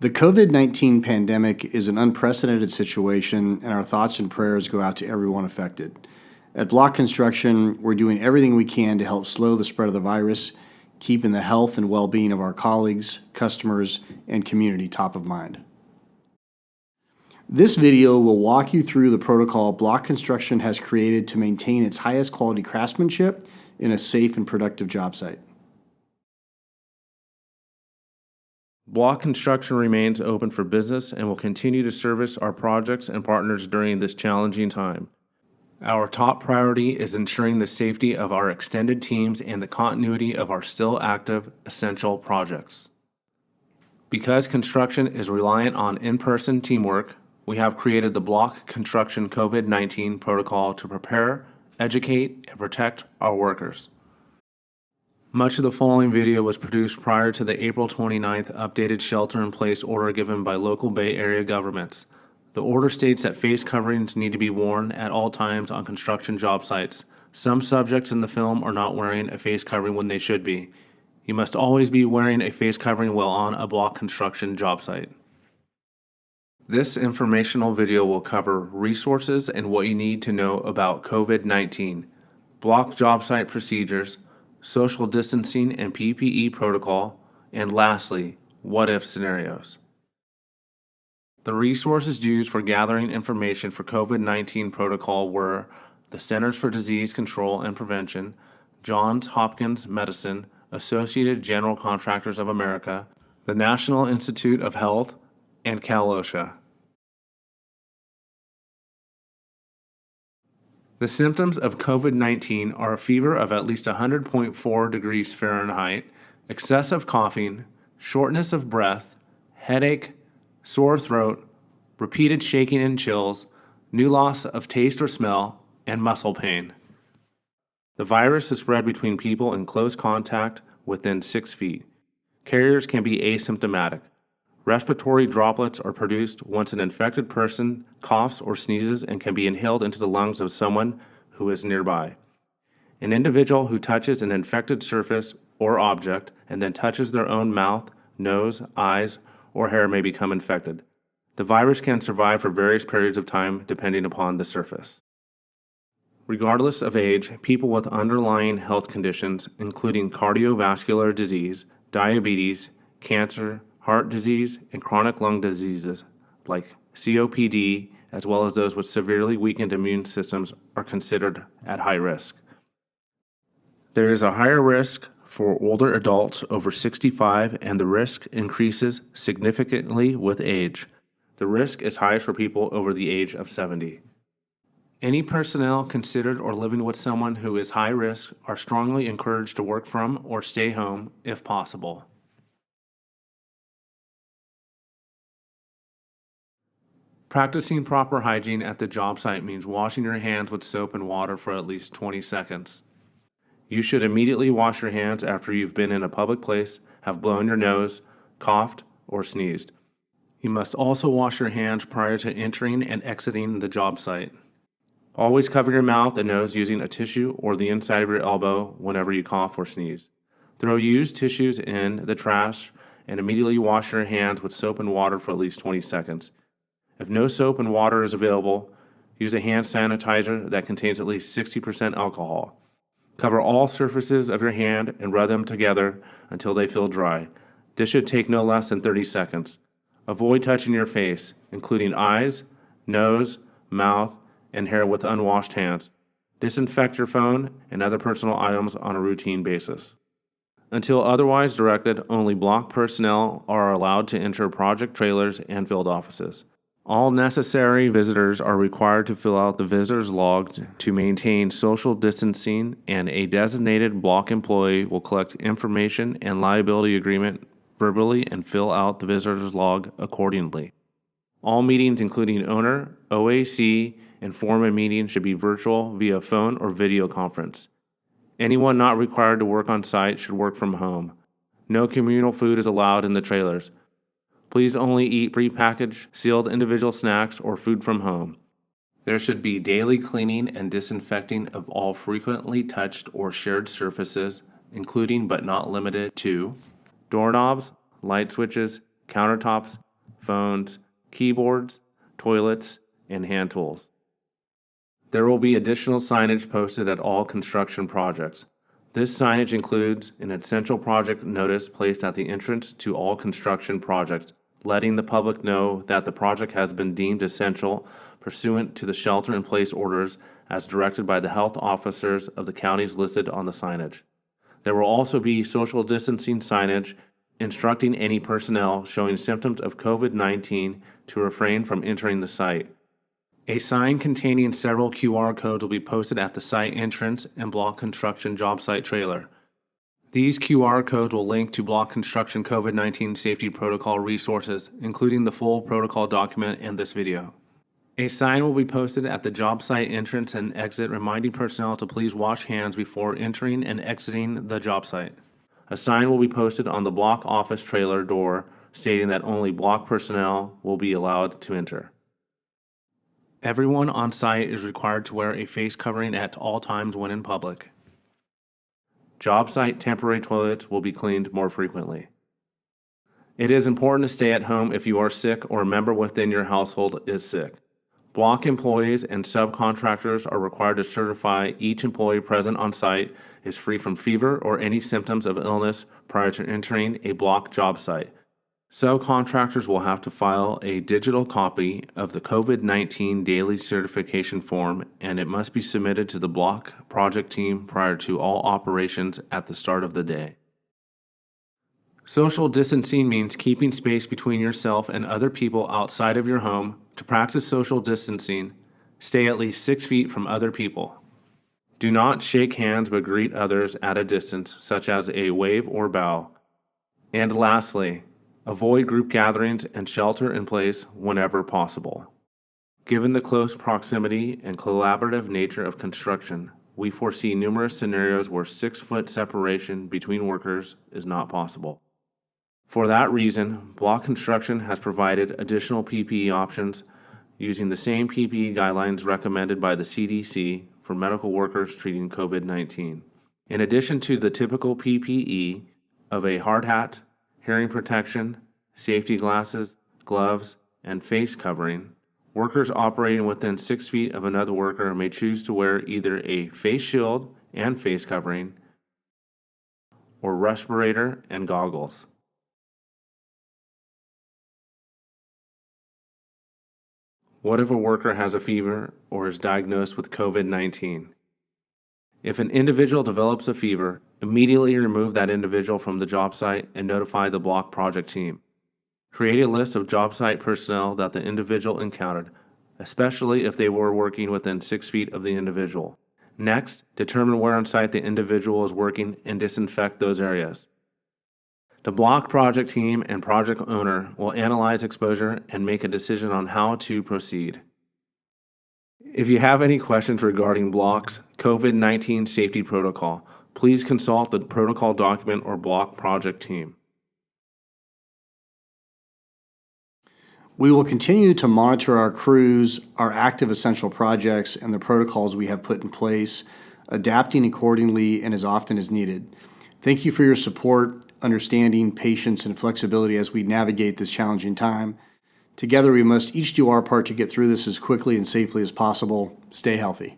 The COVID-19 pandemic is an unprecedented situation, and our thoughts and prayers go out to everyone affected. At Blach Construction, we're doing everything we can to help slow the spread of the virus, keeping the health and well-being of our colleagues, customers, and community top of mind. This video will walk you through the protocol Blach Construction has created to maintain its highest quality craftsmanship in a safe and productive job site. Blach Construction remains open for business and will continue to service our projects and partners during this challenging time. Our top priority is ensuring the safety of our extended teams and the continuity of our still active, essential projects. Because construction is reliant on in-person teamwork, we have created the Blach Construction COVID-19 protocol to prepare, educate, and protect our workers. Much of the following video was produced prior to the April 29th updated shelter-in-place order given by local Bay Area governments. The order states that face coverings need to be worn at all times on construction job sites. Some subjects in the film are not wearing a face covering when they should be. You must always be wearing a face covering while on a Blach Construction job site. This informational video will cover resources and what you need to know about COVID-19, Blach job site procedures, social distancing and PPE protocol, and lastly, what-if scenarios. The resources used for gathering information for COVID-19 protocol were the Centers for Disease Control and Prevention, Johns Hopkins Medicine, Associated General Contractors of America, the National Institute of Health, and Cal OSHA. The symptoms of COVID-19 are a fever of at least 100.4 degrees Fahrenheit, excessive coughing, shortness of breath, headache, sore throat, repeated shaking and chills, new loss of taste or smell, and muscle pain. The virus is spread between people in close contact within 6 feet. Carriers can be asymptomatic. Respiratory droplets are produced once an infected person coughs or sneezes and can be inhaled into the lungs of someone who is nearby. An individual who touches an infected surface or object and then touches their own mouth, nose, eyes, or hair may become infected. The virus can survive for various periods of time depending upon the surface. Regardless of age, people with underlying health conditions, including cardiovascular disease, diabetes, cancer, heart disease, and chronic lung diseases like COPD, as well as those with severely weakened immune systems, are considered at high risk. There is a higher risk for older adults over 65, and the risk increases significantly with age. The risk is highest for people over the age of 70. Any personnel considered or living with someone who is high risk are strongly encouraged to work from or stay home if possible. Practicing proper hygiene at the job site means washing your hands with soap and water for at least 20 seconds. You should immediately wash your hands after you've been in a public place, have blown your nose, coughed, or sneezed. You must also wash your hands prior to entering and exiting the job site. Always cover your mouth and nose using a tissue or the inside of your elbow whenever you cough or sneeze. Throw used tissues in the trash and immediately wash your hands with soap and water for at least 20 seconds. If no soap and water is available, use a hand sanitizer that contains at least 60% alcohol. Cover all surfaces of your hand and rub them together until they feel dry. This should take no less than 30 seconds. Avoid touching your face, including eyes, nose, mouth, and hair with unwashed hands. Disinfect your phone and other personal items on a routine basis. Until otherwise directed, only Blach personnel are allowed to enter project trailers and field offices. All necessary visitors are required to fill out the visitor's log to maintain social distancing, and a designated Blach employee will collect information and liability agreement verbally and fill out the visitor's log accordingly. All meetings, including owner, OAC, and foreman meetings, should be virtual via phone or video conference. Anyone not required to work on site should work from home. No communal food is allowed in the trailers. Please only eat prepackaged, sealed individual snacks or food from home. There should be daily cleaning and disinfecting of all frequently touched or shared surfaces, including but not limited to doorknobs, light switches, countertops, phones, keyboards, toilets, and hand tools. There will be additional signage posted at all construction projects. This signage includes an essential project notice placed at the entrance to all construction projects, letting the public know that the project has been deemed essential pursuant to the shelter-in-place orders as directed by the health officers of the counties listed on the signage. There will also be social distancing signage instructing any personnel showing symptoms of COVID-19 to refrain from entering the site. A sign containing several QR codes will be posted at the site entrance and Blach Construction job site trailer. These QR codes will link to Blach Construction COVID-19 safety protocol resources, including the full protocol document and this video. A sign will be posted at the job site entrance and exit reminding personnel to please wash hands before entering and exiting the job site. A sign will be posted on the Blach office trailer door stating that only Blach personnel will be allowed to enter. Everyone on site is required to wear a face covering at all times when in public. Job site temporary toilets will be cleaned more frequently. It is important to stay at home if you are sick or a member within your household is sick. Blach employees and subcontractors are required to certify each employee present on site is free from fever or any symptoms of illness prior to entering a Blach job site. Subcontractors will have to file a digital copy of the COVID-19 daily certification form, and it must be submitted to the Blach project team prior to all operations at the start of the day. Social distancing means keeping space between yourself and other people outside of your home. To practice social distancing, stay at least 6 feet from other people. Do not shake hands but greet others at a distance, such as a wave or bow. And lastly, avoid group gatherings and shelter in place whenever possible. Given the close proximity and collaborative nature of construction, we foresee numerous scenarios where 6-foot separation between workers is not possible. For that reason, Blach Construction has provided additional PPE options using the same PPE guidelines recommended by the CDC for medical workers treating COVID-19. In addition to the typical PPE of a hard hat, hearing protection, safety glasses, gloves, and face covering, workers operating within 6 feet of another worker may choose to wear either a face shield and face covering or respirator and goggles. What if a worker has a fever or is diagnosed with COVID-19? If an individual develops a fever, immediately remove that individual from the job site and notify the Blach project team. Create a list of job site personnel that the individual encountered, especially if they were working within 6 feet of the individual. Next, determine where on site the individual is working and disinfect those areas. The Blach project team and project owner will analyze exposure and make a decision on how to proceed. If you have any questions regarding Blach's COVID-19 safety protocol, please consult the protocol document or Blach project team. We will continue to monitor our crews, our active essential projects, and the protocols we have put in place, adapting accordingly and as often as needed. Thank you for your support, understanding, patience, and flexibility as we navigate this challenging time. Together, we must each do our part to get through this as quickly and safely as possible. Stay healthy.